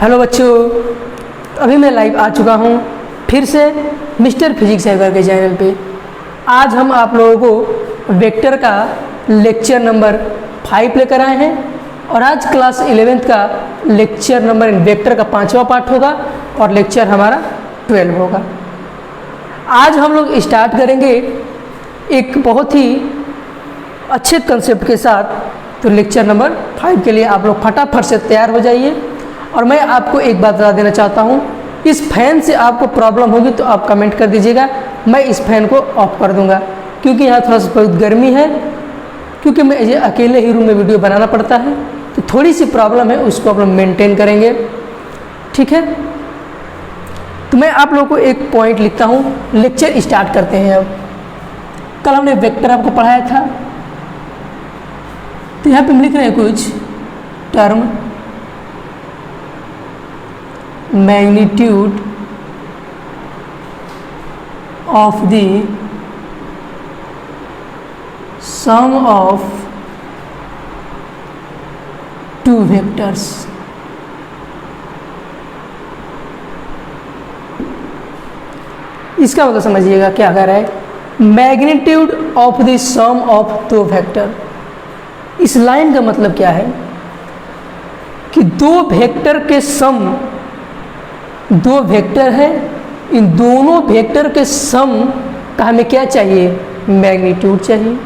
Hello बच्चों, अभी मैं लाइव आ चुका हूँ फिर से मिस्टर फिजिक्स हैकर के चैनल पे। आज हम आप लोगों को वेक्टर का लेक्चर नंबर 5 लेकर आए हैं और आज क्लास 11th का लेक्चर नंबर वेक्टर का 5वां पार्ट होगा और लेक्चर हमारा 12 होगा। आज हम लोग स्टार्ट करेंगे एक बहुत ही अच्छे कंसेप्ट के साथ। तो लेक्चर नंबर 5 के लिए आप लोग फटाफट से तैयार हो जाइए। और मैं आपको एक बात बता देना चाहता हूँ, इस फैन से आपको प्रॉब्लम होगी तो आप कमेंट कर दीजिएगा, मैं इस फैन को ऑफ कर दूंगा क्योंकि यहाँ थोड़ा सा बहुत गर्मी है, क्योंकि मैं ये अकेले ही रूम में वीडियो बनाना पड़ता है तो थोड़ी सी प्रॉब्लम है, उसको आप लोग मेनटेन करेंगे, ठीक है। तो मैं आप लोगों को एक पॉइंट लिखता हूँ, लेक्चर स्टार्ट करते हैं। अब कल हमने वेक्टर आपको पढ़ाया था, तो यहाँ पे हम लिख रहे हैं कुछ term magnitude of the sum of two vectors. इसका मतलब समझिएगा क्या कह रहा है, magnitude of the sum of दो वेक्टर। इस लाइन का मतलब क्या है कि दो वेक्टर के सम, दो वेक्टर है, इन दोनों वेक्टर के सम का हमें क्या चाहिए, मैग्नीट्यूड चाहिए।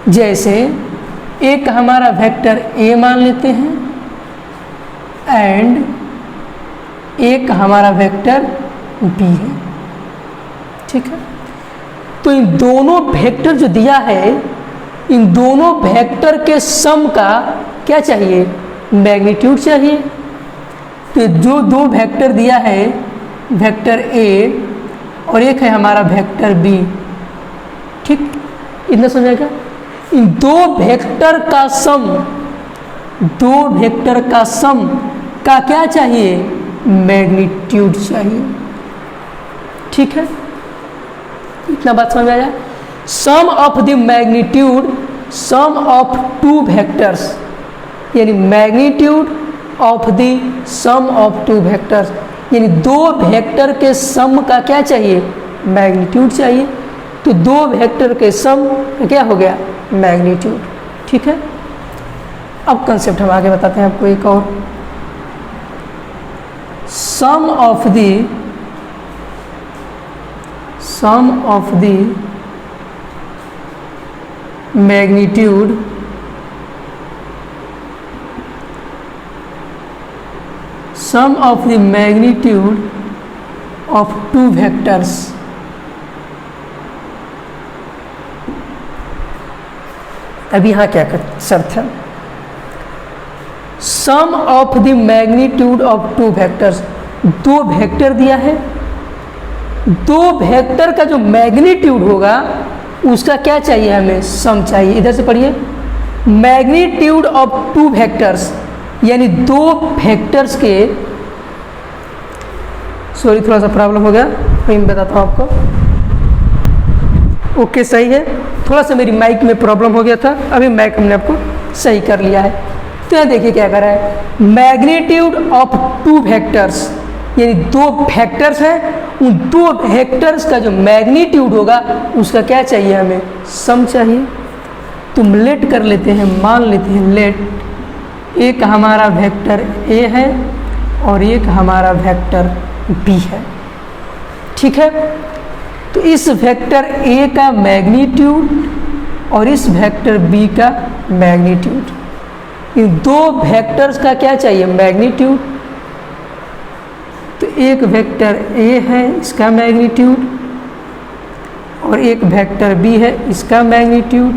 जैसे एक हमारा वेक्टर ए मान लेते हैं एंड एक हमारा वेक्टर बी है, ठीक है। तो इन दोनों वेक्टर जो दिया है, इन दोनों वेक्टर के सम का क्या चाहिए, मैग्नीट्यूड चाहिए। तो जो दो वेक्टर दिया है, वेक्टर ए और एक है हमारा वेक्टर बी, ठीक, इतना समझेगा। इन दो वेक्टर का सम, दो वेक्टर का सम का क्या चाहिए, मैग्नीट्यूड चाहिए, ठीक है। इतना बात समझ में आया। Sum of the magnitude, sum of two vectors, यानी magnitude of the sum of two vectors, यानी दो वेक्टर के सम का क्या चाहिए, मैग्नीट्यूड चाहिए। तो दो वेक्टर के सम क्या हो गया, मैग्नीट्यूड, ठीक है। अब कंसेप्ट हम आगे बताते हैं आपको एक और। Sum of the magnitude sum of the magnitude of two vectors, अभी यहाँ क्या शर्त है, sum of the magnitude of two vectors, दो वेक्टर दिया है, दो वेक्टर का जो मैग्नीट्यूड होगा उसका क्या चाहिए, हमें सम चाहिए। इधर से पढ़िए, मैग्नीट्यूड ऑफ टू वेक्टर्स, यानी दो वेक्टर्स के, सॉरी थोड़ा सा प्रॉब्लम हो गया, मैं बताता हूँ आपको। ओके सही है, थोड़ा सा मेरी माइक में प्रॉब्लम हो गया था, अभी माइक हमने आपको सही कर लिया है। तो यहाँ देखिए क्या कर रहा है, मैग्नीट्यूड ऑफ टू वेक्टर्स, यानी दो वेक्टर्स हैं, उन दो वेक्टर्स का जो मैग्नीट्यूड होगा उसका क्या चाहिए, हमें सम चाहिए। तुम लेट कर लेते हैं, मान लेते हैं लेट, एक हमारा वेक्टर ए है और एक हमारा वेक्टर बी है, ठीक है। तो इस वेक्टर ए का मैग्नीट्यूड और इस वेक्टर बी का मैग्नीट्यूड, इन दो वेक्टर्स का क्या चाहिए, मैग्नीट्यूड। तो एक वेक्टर ए है, इसका मैग्नीट्यूड, और एक वेक्टर बी है, इसका मैग्नीट्यूड।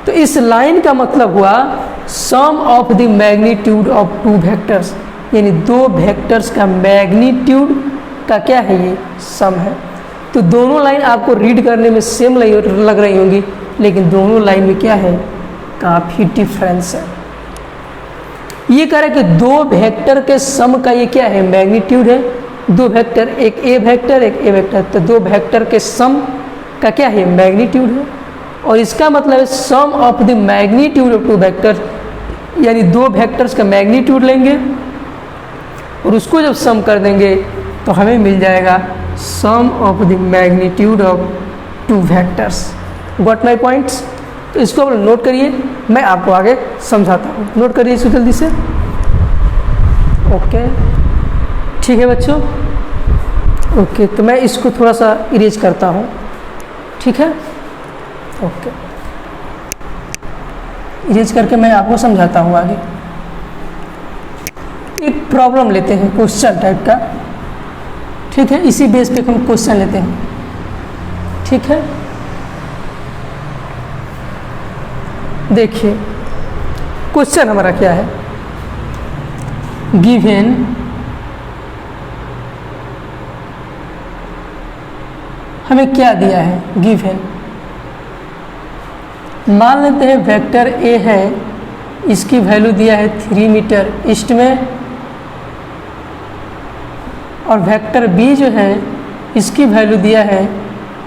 तो इस लाइन का मतलब हुआ sum of the magnitude of two vectors, यानी दो वेक्टर्स का मैग्नीट्यूड का क्या है, ये सम है। तो दोनों लाइन आपको रीड करने में सेम लग रही होंगी, लेकिन दोनों लाइन में क्या है, काफ़ी डिफरेंस है। ये कह रहा है कि दो वेक्टर के सम का ये क्या है, मैग्नीट्यूड है। दो वेक्टर, एक ए वेक्टर एक ए वेक्टर, तो दो वेक्टर के सम का क्या है, मैग्नीट्यूड है। और इसका मतलब है sum of the magnitude of two vector, यानी दो वेक्टर्स का मैग्नीट्यूड लेंगे और उसको जब सम कर देंगे तो हमें मिल जाएगा sum of the magnitude of two vectors. Got my points? तो इसको आप नोट करिए, मैं आपको आगे समझाता हूँ। नोट करिए इसको जल्दी से। ओके, ठीक है बच्चों। ओके, तो मैं इसको थोड़ा सा इरेज करता हूँ, ठीक है। ओके, इरेज करके मैं आपको समझाता हूँ आगे। एक प्रॉब्लम लेते हैं क्वेश्चन टाइप का, ठीक है। इसी बेस पे हम क्वेश्चन लेते हैं, ठीक है। देखिए क्वेश्चन हमारा क्या है। गिवन हमें क्या दिया है, गिवन मान लेते हैं वेक्टर ए है, इसकी वैल्यू दिया है 3 मीटर ईस्ट में, और वेक्टर बी जो है इसकी वैल्यू दिया है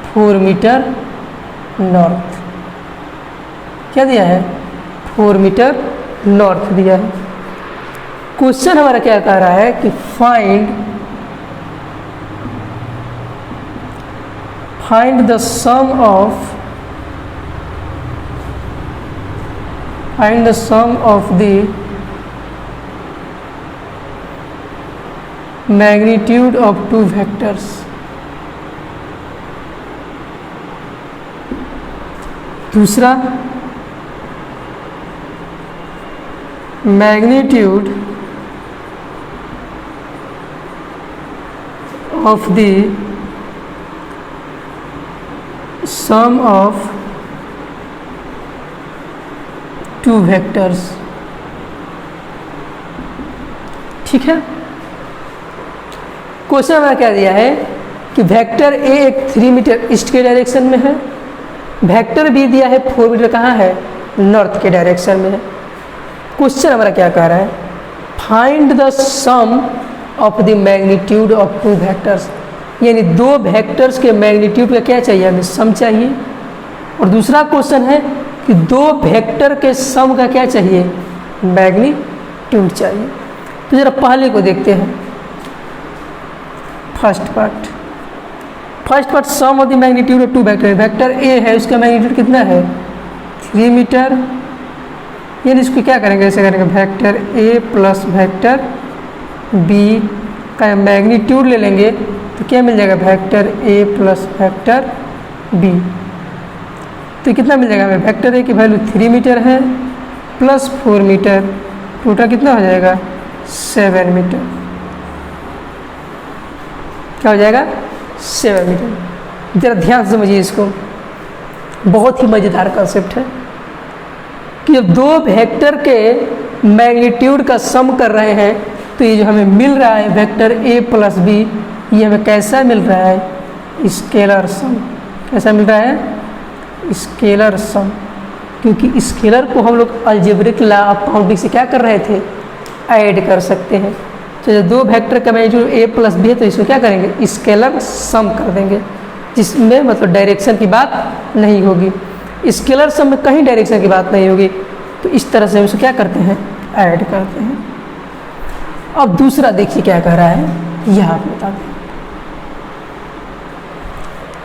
4 मीटर नॉर्थ। क्या दिया है? 4 मीटर नॉर्थ दिया है। क्वेश्चन हमारा क्या कह रहा है कि find the sum of the magnitude of two vectors. दूसरा, magnitude of the sum of two vectors, ठीक है। क्वेश्चन हमारा क्या दिया है कि वेक्टर ए एक 3 मीटर ईस्ट के डायरेक्शन में है, वेक्टर बी दिया है 4 मीटर कहाँ है? नॉर्थ के डायरेक्शन में है। क्वेश्चन हमारा क्या कह रहा है? Find the sum of the magnitude of two vectors, यानी दो वेक्टर्स के मैग्नीट्यूड का क्या चाहिए? हमें सम चाहिए। और दूसरा क्वेश्चन है कि दो वेक्टर के सम का क्या चाहिए? मैग्नीट्यूड चाहिए। तो जरा पहले को देखते हैं, first part sum of the magnitude of two vector. Vector A है, उसका मैग्नीट्यूड कितना है? 3 मीटर। यानी इसको क्या करेंगे? ऐसे करेंगे, vector A plus vector B का मैग्नीट्यूड ले लेंगे तो क्या मिल जाएगा? Vector A plus vector B. तो कितना मिल जाएगा हमें? वेक्टर ए की वैल्यू 3 मीटर है प्लस 4 मीटर, टोटल कितना हो जाएगा? 7 मीटर। क्या हो जाएगा? 7 मीटर। जरा ध्यान से समझिए इसको, बहुत ही मज़ेदार कॉन्सेप्ट है कि जब दो वेक्टर के मैग्नीट्यूड का सम कर रहे हैं तो ये जो हमें मिल रहा है वेक्टर ए प्लस बी, ये हमें कैसा मिल रहा है? स्केलर सम। कैसा मिल रहा है? स्केलर सम। क्योंकि स्केलर को हम लोग अलजेब्रिक लॉ ऑफ काउंटिंग से क्या कर रहे थे? ऐड कर सकते हैं। तो जब दो वेक्टर का मैग्नीट्यूड ए प्लस बी है तो इसको क्या करेंगे? स्केलर सम कर देंगे, जिसमें मतलब डायरेक्शन की बात नहीं होगी। स्केलर सम में कहीं डायरेक्शन की बात नहीं होगी, तो इस तरह से हम इसको क्या करते हैं? ऐड करते हैं। अब दूसरा देखिए क्या कह रहा है, यह आप बताते हैं।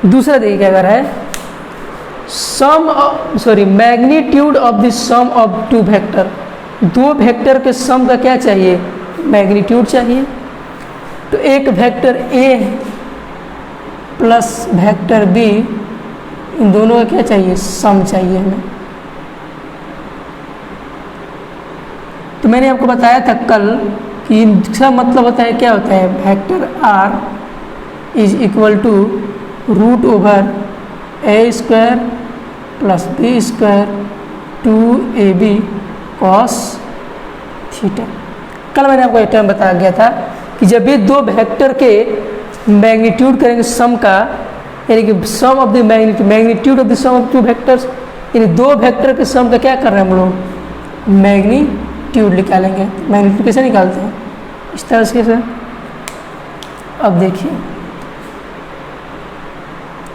दूसरा देखिए क्या कह रहा है, magnitude of the sum of two vector. दो वेक्टर के सम का क्या चाहिए? मैग्नीट्यूड चाहिए। तो एक vector A plus vector B, इन दोनों का क्या चाहिए? सम चाहिए हमें। तो मैंने आपको बताया था कल कि इसका मतलब होता है, क्या होता है? Vector R is equal to root over A square plus B square 2ab cos theta. कल मैंने आपको एक टर्म बताया गया था कि जब ये दो वेक्टर के मैग्नीट्यूड करेंगे सम का, यानी कि sum of the magnitude of the sum of two vectors, यानी दो वेक्टर के सम का क्या कर रहे हैं हम लोग? मैग्नीट्यूड निकालेंगे। मैग्नीट्यूड कैसे निकालते हैं? इस तरह से। अब देखिए,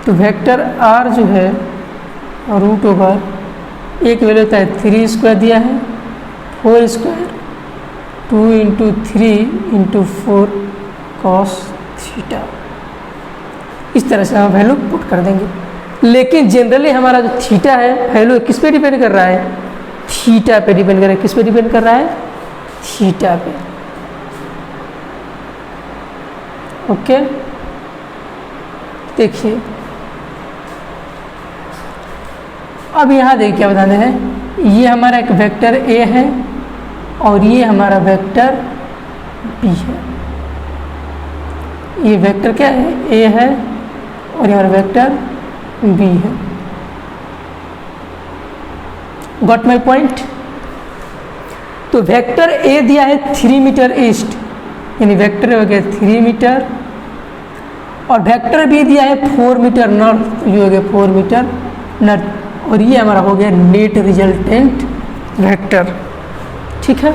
तो वेक्टर आर जो है रूट ओवर एक वैल्यू होता है 3 स्क्वायर दिया है, whole square 2 into 3 into 4 cos theta. इस तरह से हम वैल्यू पुट कर देंगे। लेकिन जनरली हमारा जो थीटा है वैल्यू किस पे डिपेंड कर रहा है? थीटा पे डिपेंड कर रहा है। किस पे डिपेंड कर रहा है? थीटा पे। ओके, देखिए अब यहाँ देखिए क्या बताते हैं। ये हमारा एक वेक्टर ए है और ये हमारा वेक्टर बी है। ये वेक्टर क्या है? ए है और ये हमारा वेक्टर बी है। Got my point? तो वेक्टर ए दिया है 3 मीटर ईस्ट, यानी वेक्टर हो गया 3 मीटर, और वेक्टर बी दिया है 4 मीटर नॉर्थ, तो ये हो गया 4 मीटर नॉर्थ, और ये हमारा हो गया नेट रिजल्टेंट वेक्टर। ठीक है,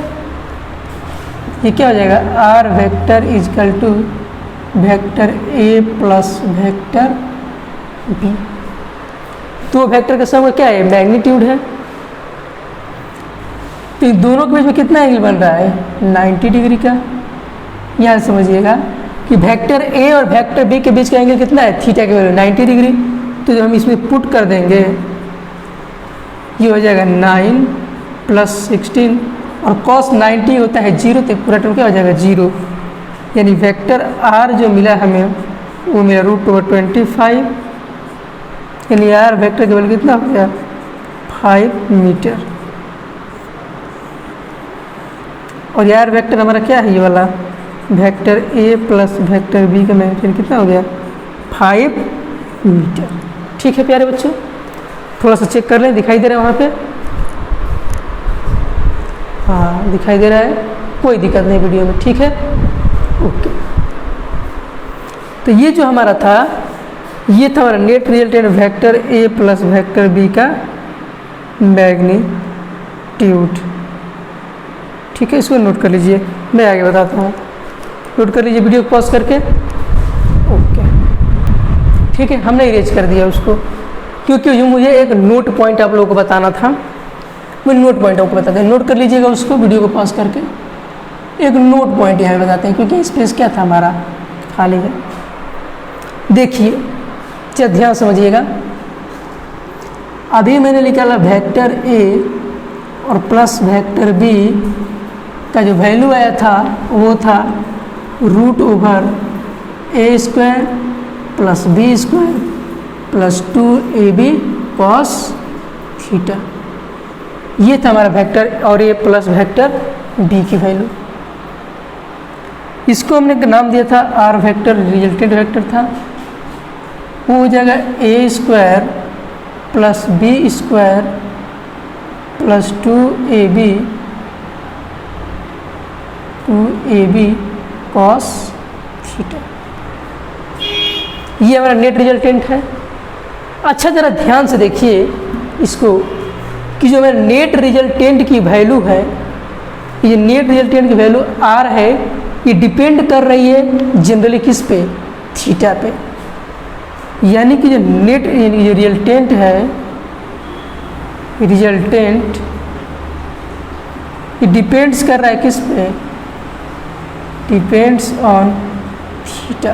ये क्या हो जाएगा? R vector is equal to vector A plus vector B. तो वेक्टर का सम का क्या है? मैग्नीट्यूड है। तो इन दोनों के बीच में कितना एंगल बन रहा है? 90 डिग्री का। यहाँ समझिएगा कि वेक्टर ए और वेक्टर बी के बीच का एंगल कितना है? थीटा के वैल्यू 90 डिग्री। तो जब हम इसमें पुट कर देंगे ये हो जाएगा 9 प्लस 16, और cos 90 होता है 0, तो पूरा टर्म क्या हो जाएगा? 0। यानी वेक्टर आर जो मिला हमें वो मिला √25, यानी आर वेक्टर के वैल्यू कितना हो गया? 5 मीटर। और यार वेक्टर हमारा क्या है? ये वाला vector A plus vector B का मैग्नीट्यूड कितना हो गया? 5 मीटर। ठीक है प्यारे बच्चों, थोड़ा सा चेक कर लें, दिखाई दे रहा है वहाँ पे? हाँ दिखाई दे रहा है, कोई दिक्कत नहीं वीडियो में। ठीक है, ओके। तो ये जो हमारा था, ये था हमारा net resultant vector A plus vector B का मैग्नीट्यूड। ठीक है, इसको नोट कर लीजिए, मैं आगे बताता हूँ। नोट कर लीजिए वीडियो को पॉज करके। ओके, ठीक है, हमने इरेज कर दिया उसको, क्योंकि जो मुझे एक नोट पॉइंट आप लोगों को बताना था, मैं नोट पॉइंट आपको बताते हैं। नोट कर लीजिएगा उसको वीडियो को पॉज करके। एक नोट पॉइंट यहाँ बताते हैं, क्योंकि स्पेस क्या था हमारा? खाली है। देखिए, चलिए ध्यान समझिएगा। अभी मैंने निकाला वेक्टर ए और प्लस वेक्टर बी का जो वैल्यू आया था वो था √a² plus b² plus 2ab cos theta. ये था हमारा वेक्टर और ये प्लस वेक्टर बी की वैल्यू। इसको हमने नाम दिया था आर वेक्टर, रिजल्टेंट वेक्टर था। वो हो जाएगा a² plus b² plus 2ab cos theta. ये हमारा नेट रिजल्टेंट है। अच्छा ज़रा ध्यान से देखिए इसको कि जो हमारा नेट रिजल्टेंट की वैल्यू है, ये नेट रिजल्टेंट की वैल्यू आर है, ये डिपेंड कर रही है जनरली किस पे? थीटा पे। यानी कि जो नेट यानी जो रिजल्टेंट है, रिजल्टेंट ये डिपेंड्स कर रहा है किस पे? Depends on theta,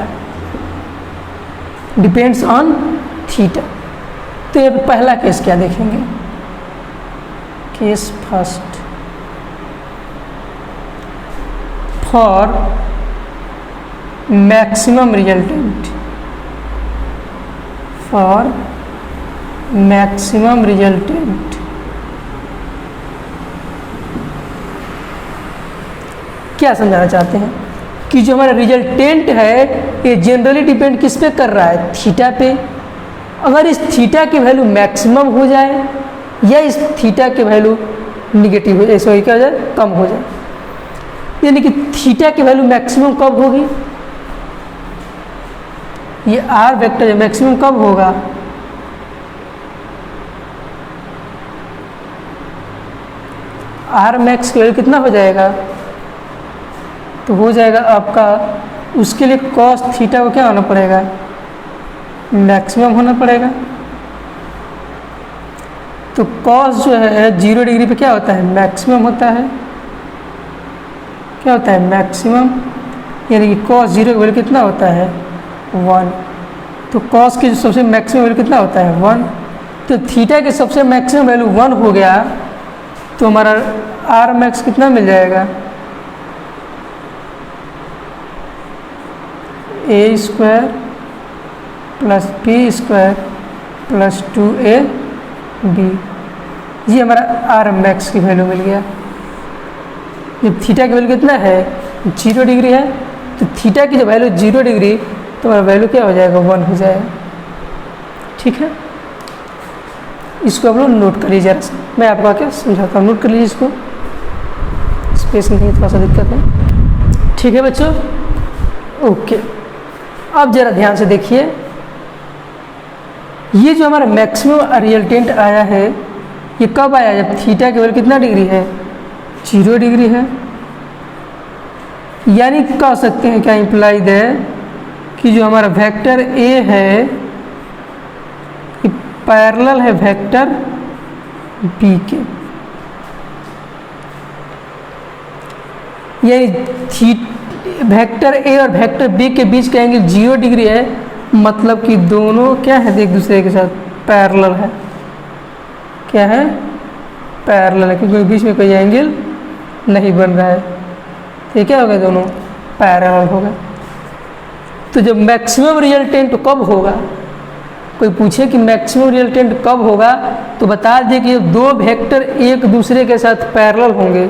depends on theta. तो ये पहला केस क्या देखेंगे? Case first, for maximum resultant, for maximum resultant क्या समझाना चाहते हैं कि जो हमारा रिजल्टेंट है ये जनरली डिपेंड किस पे कर रहा है? थीटा पे। अगर इस थीटा की वैल्यू मैक्सिमम हो जाए या इस थीटा की वैल्यू निगेटिव हो जाए, सॉरी क्या हो जाए? कम हो जाए, यानी कि थीटा की वैल्यू मैक्सिमम कब होगी? ये आर वेक्टर मैक्सिमम कब होगा? आर मैक्स की वैल्यू कितना हो जाएगा? तो हो जाएगा आपका, उसके लिए कॉस थीटा को क्या होना पड़ेगा? मैक्सिमम होना पड़ेगा। तो कॉस जो है 0 डिग्री पे क्या होता है? मैक्सिमम होता है। क्या होता है मैक्सिमम, यानी कि कॉस जीरो का वैल्यू कितना होता है 1। तो कॉस की जो सबसे मैक्सिमम वैल्यू कितना होता है 1। तो थीटा के सबसे मैक्सिमम वैल्यू 1 हो गया, तो हमारा आर मैक्स कितना मिल जाएगा A square plus B square plus 2ab, ये हमारा आर मैक्स की वैल्यू मिल गया। जब थीटा की वैल्यू कितना है 0 डिग्री है, तो थीटा की जो वैल्यू 0 डिग्री, तो हमारा वैल्यू क्या हो जाएगा 1 हो जाएगा। ठीक है, इसको आप लोग नोट कर लीजिए, मैं आपको आके समझाता हूँ। नोट कर लीजिए इसको, स्पेस नहीं थोड़ा सा दिक्कत है। ठीक है बच्चों, ओके। अब जरा ध्यान से देखिए, ये जो हमारा मैक्सिमम रिजल्टेंट आया है, ये कब आया जब थीटा की वैल्यू कितना डिग्री है 0 डिग्री है। यानी कह सकते हैं क्या इंप्लाइड है कि जो हमारा वेक्टर ए है पैरेलल है वेक्टर बी के, यानी वेक्टर ए और वेक्टर बी के बीच का एंगल 0 डिग्री है, मतलब कि दोनों क्या है एक दूसरे के साथ पैरेलल है। क्या है पैरेलल है, क्योंकि बीच में कोई एंगल नहीं बन रहा है, तो ये क्या हो गया दोनों पैरेलल हो गए। तो जब मैक्सिमम रिजल्टेंट कब होगा, कोई पूछे कि मैक्सिमम रिजल्टेंट कब होगा, तो बता दिए कि दो वेक्टर एक दूसरे के साथ पैरेलल होंगे।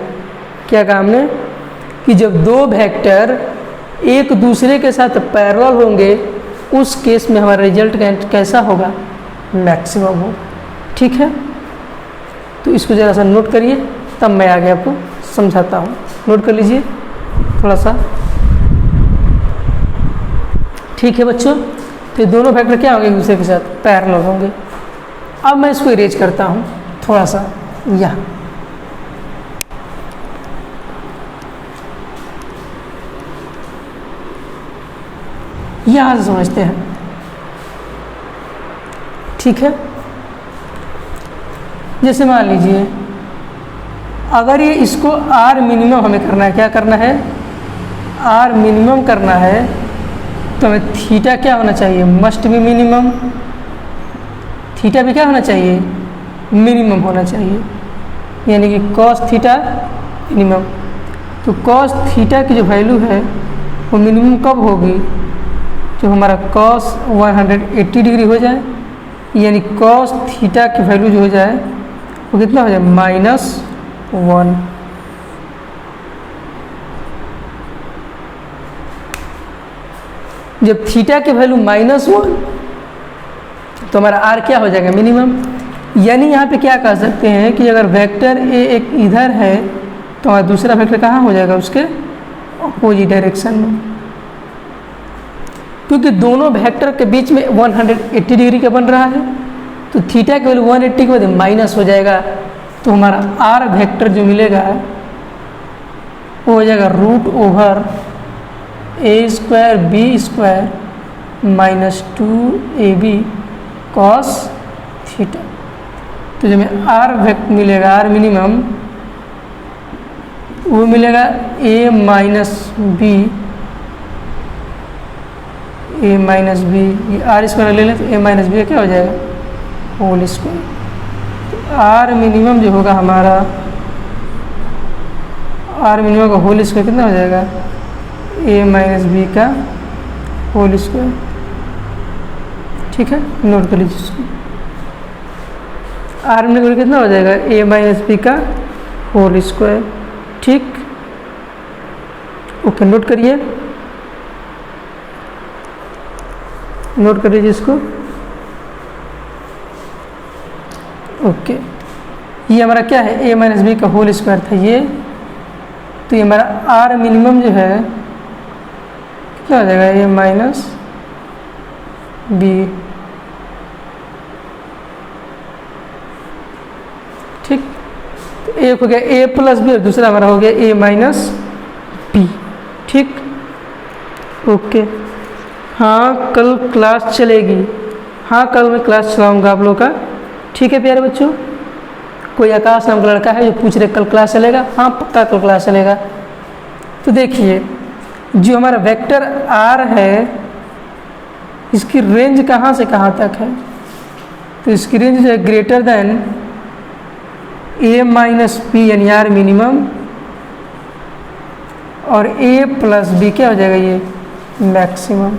क्या कहा हमने कि जब दो वेक्टर एक दूसरे के साथ पैरेलल होंगे, उस केस में हमारा रिजल्ट कैसा होगा मैक्सिमम हो। ठीक है, तो इसको ज़रा सा नोट करिए, तब मैं आगे आपको समझाता हूँ। नोट कर लीजिए थोड़ा सा। ठीक है बच्चों, तो ये दोनों वेक्टर क्या होंगे एक दूसरे के साथ पैरेलल होंगे। अब मैं इसको इरेज करता हूँ थोड़ा सा, यहाँ से समझते हैं। ठीक है, जैसे मान लीजिए अगर ये इसको आर मिनिमम हमें करना है, क्या करना है आर मिनिमम करना है, तो हमें थीटा क्या होना चाहिए मस्ट बी मिनिमम, थीटा भी क्या होना चाहिए मिनिमम होना चाहिए, यानी कि कॉस थीटा मिनिमम। तो कॉस थीटा की जो वैल्यू है वो मिनिमम कब होगी, जब हमारा कॉस 180 डिग्री हो जाए, यानी कॉस थीटा की वैल्यू जो हो जाए वो कितना हो जाए -1। जब थीटा की वैल्यू -1, तो हमारा आर क्या हो जाएगा मिनिमम। यानी यहाँ पे क्या कह सकते हैं कि अगर वेक्टर ए एक इधर है, तो हमारा दूसरा वेक्टर कहाँ हो जाएगा उसके अपोजिट डायरेक्शन में, क्योंकि दोनों वेक्टर के बीच में 180 डिग्री का बन रहा है। तो थीटा की वैल्यू 180 के बाद माइनस हो जाएगा, तो हमारा आर वेक्टर जो मिलेगा वो हो जाएगा √a²b² -2ab cos थीटा। तो जो हमें आर वेक्टर मिलेगा आर मिनिमम, वो मिलेगा a-b, ये आर स्क्वायर ले लें तो a-b क्या हो जाएगा होल स्क्वायर। तो आर मिनिमम जो होगा हमारा, आर मिनिमम का होल स्क्वायर कितना हो जाएगा a-b का होल स्क्वायर। ठीक है, नोट कर लीजिए इसको। आर मिनिमम कितना हो जाएगा a-b का होल स्क्वायर। ठीक, ओके, नोट करिए, नोट कर लीजिए इसको। ओके, ये हमारा क्या है a-b का होल स्क्वायर था ये, तो ये हमारा आर मिनिमम जो है क्या हो जाएगा a-b। ठीक, तो एक हो गया a+b और दूसरा हमारा हो गया a-b। ठीक, ओके। हाँ, कल क्लास चलेगी, हाँ कल मैं क्लास चलाऊँगा आप लोगों का। ठीक है प्यारे बच्चों, कोई आकाश नाम का लड़का है जो पूछ रहे कल क्लास चलेगा, हाँ पक्का कल क्लास चलेगा। तो देखिए जो हमारा वेक्टर आर है इसकी रेंज कहाँ से कहाँ तक है, तो इसकी रेंज जो है ग्रेटर देन ए माइनस बी यानी आर मिनिमम और ए प्लस बी क्या हो जाएगा ये मैक्सिमम।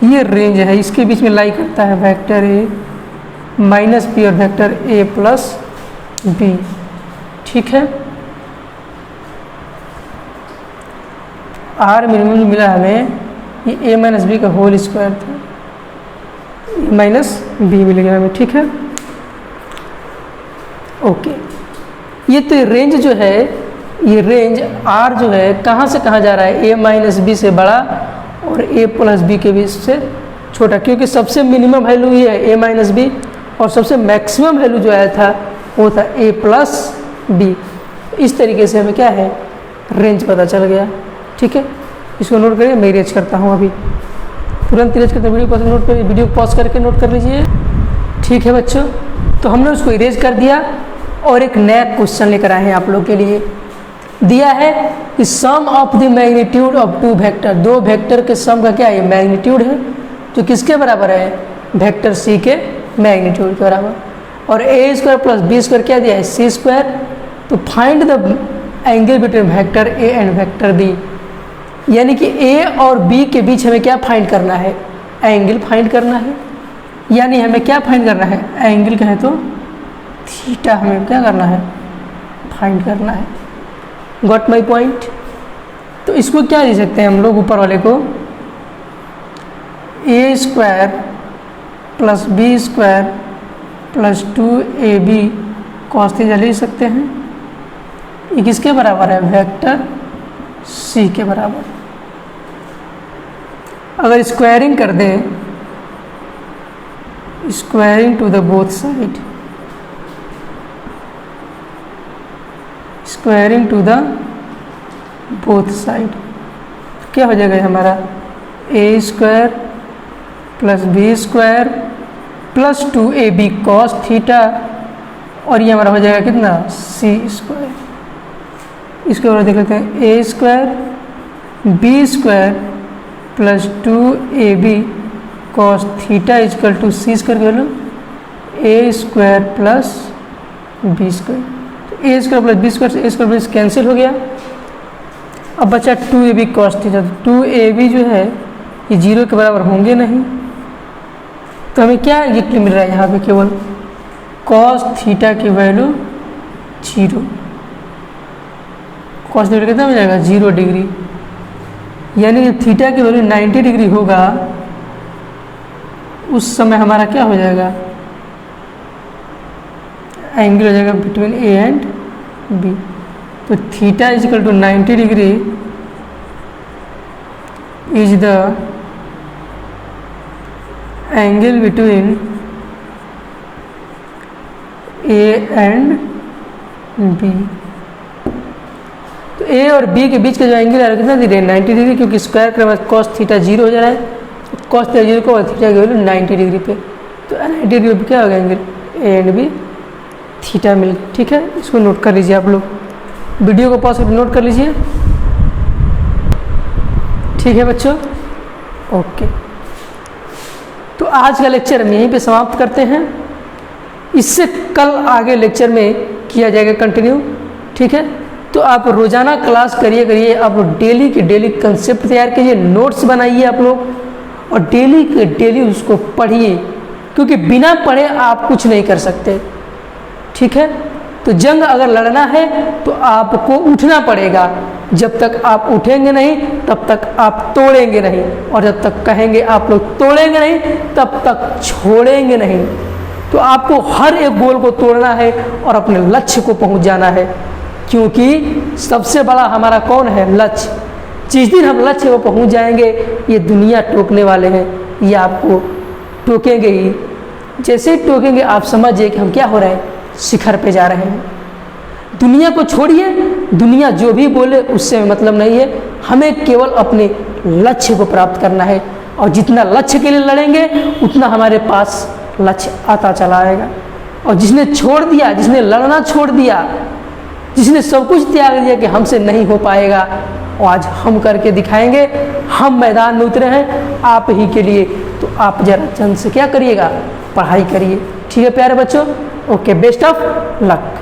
ये रेंज है, इसके बीच में लाई करता है वेक्टर ए माइनस बी और वेक्टर ए प्लस बी। ठीक है, आर मिनिमम मिला हमें ये ए माइनस बी का होल स्क्वायर था, ए माइनस बी मिल गया हमें। ठीक है, ओके। ये तो रेंज जो है, ये रेंज आर जो है कहाँ से कहाँ जा रहा है, ए माइनस बी से बड़ा और ए प्लस बी के बीच से छोटा, क्योंकि सबसे मिनिमम वैल्यू ये है ए माइनस बी और सबसे मैक्सिमम वैल्यू जो आया था वो था ए प्लस बी। इस तरीके से हमें क्या है रेंज पता चल गया। ठीक है, इसको नोट करिए, मैं इरेज करता हूँ अभी, तुरंत इरेज करते वीडियो पॉज नोट करिए, वीडियो पॉज करके नोट कर लीजिए। ठीक है बच्चों, तो हमने उसको इरेज कर दिया और एक नया क्वेश्चन लेकर आए हैं आप लोग के लिए। दिया है कि sum of the magnitude of two vector, दो वेक्टर के सम का क्या है मैग्नीट्यूड है, जो किसके बराबर है वेक्टर सी के मैग्नीट्यूड के बराबर, और A square plus B square क्या दिया है सी स्क्वायर। तो find the angle between vector A and vector B, यानी कि ए और बी के बीच हमें क्या फाइंड करना है, एंगल फाइंड करना है। यानी हमें क्या फाइंड करना है, एंगल कहे तो थीटा हमें क्या करना है फाइंड करना है। Got my point. तो इसको क्या दे सकते हैं हम लोग ऊपर वाले को, A square plus B square plus 2ab cos theta ले सकते हैं। ये किसके बराबर है वेक्टर सी के बराबर। अगर स्क्वायरिंग कर दें, squaring to the both side, squaring to the both side क्या हो जाएगा हमारा A square plus B square plus 2ab cos theta, और ये हमारा हो जाएगा कितना सी स्क्वायर। इसके बाद देख लेते हैं A square B square plus 2ab cos theta equal to C square कर लो A square plus B square. तो A square plus B square से ए स्क्वायर प्लस कैंसिल हो गया। अब बचा 2ab कॉस थीटा, तो 2ab जो है ये जीरो के बराबर होंगे नहीं, तो हमें क्या ये मिल रहा है यहाँ पे केवल कॉस थीटा की वैल्यू जीरो। कॉस थीटा कितना हो जाएगा 0 डिग्री, यानी जब थीटा की वैल्यू 90 डिग्री होगा उस समय हमारा क्या हो जाएगा एंगल हो जाएगा बिटवीन ए एंड बी। तो theta is equal to 90 degree is the angle between A and B. तो ए और बी के बीच का जो एंगल है कितना दे रहे हैं 90 डिग्री, क्योंकि स्क्वायर के बाद कॉस थीटा 0 हो जा रहा है, कॉस थीटा 0 को थीटा की वैल्यू 90 डिग्री पे, तो 90 डिग्री पे क्या होगा angle A and B theta मिल। ठीक है, इसको नोट कर लीजिए आप लोग, वीडियो को पॉज करके नोट कर लीजिए। ठीक है बच्चों, ओके। तो आज का लेक्चर हम यहीं पे समाप्त करते हैं, इससे कल आगे लेक्चर में किया जाएगा कंटिन्यू। ठीक है, तो आप रोजाना क्लास करिए, आप लोग डेली के डेली कंसेप्ट तैयार कीजिए, नोट्स बनाइए आप लोग, और डेली के डेली उसको पढ़िए, क्योंकि बिना पढ़े आप कुछ नहीं कर सकते। ठीक है, तो जंग अगर लड़ना है तो आपको उठना पड़ेगा, जब तक आप उठेंगे नहीं तब तक आप तोड़ेंगे नहीं, और जब तक कहेंगे आप लोग तोड़ेंगे नहीं तब तक छोड़ेंगे नहीं। तो आपको हर एक गोल को तोड़ना है और अपने लक्ष्य को पहुंच जाना है, क्योंकि सबसे बड़ा हमारा कौन है लक्ष्य। जिस दिन हम लक्ष्य को पहुंच जाएंगे ये दुनिया टोकने वाले हैं, ये आपको टोकेंगे ही। जैसे ही टोकेंगे आप समझिए कि हम क्या हो रहे हैं शिखर पे जा रहे हैं। दुनिया को छोड़िए, दुनिया जो भी बोले उससे मतलब नहीं है, हमें केवल अपने लक्ष्य को प्राप्त करना है, और जितना लक्ष्य के लिए लड़ेंगे उतना हमारे पास लक्ष्य आता चला आएगा। और जिसने छोड़ दिया, जिसने लड़ना छोड़ दिया, जिसने सब कुछ त्याग दिया कि हमसे नहीं हो पाएगा, और आज हम करके दिखाएंगे। हम मैदान में उतरे हैं आप ही के लिए, तो आप जरा चंद से क्या करिएगा, पढ़ाई करिए। ठीक है प्यारे बच्चों, ओके, बेस्ट ऑफ लक।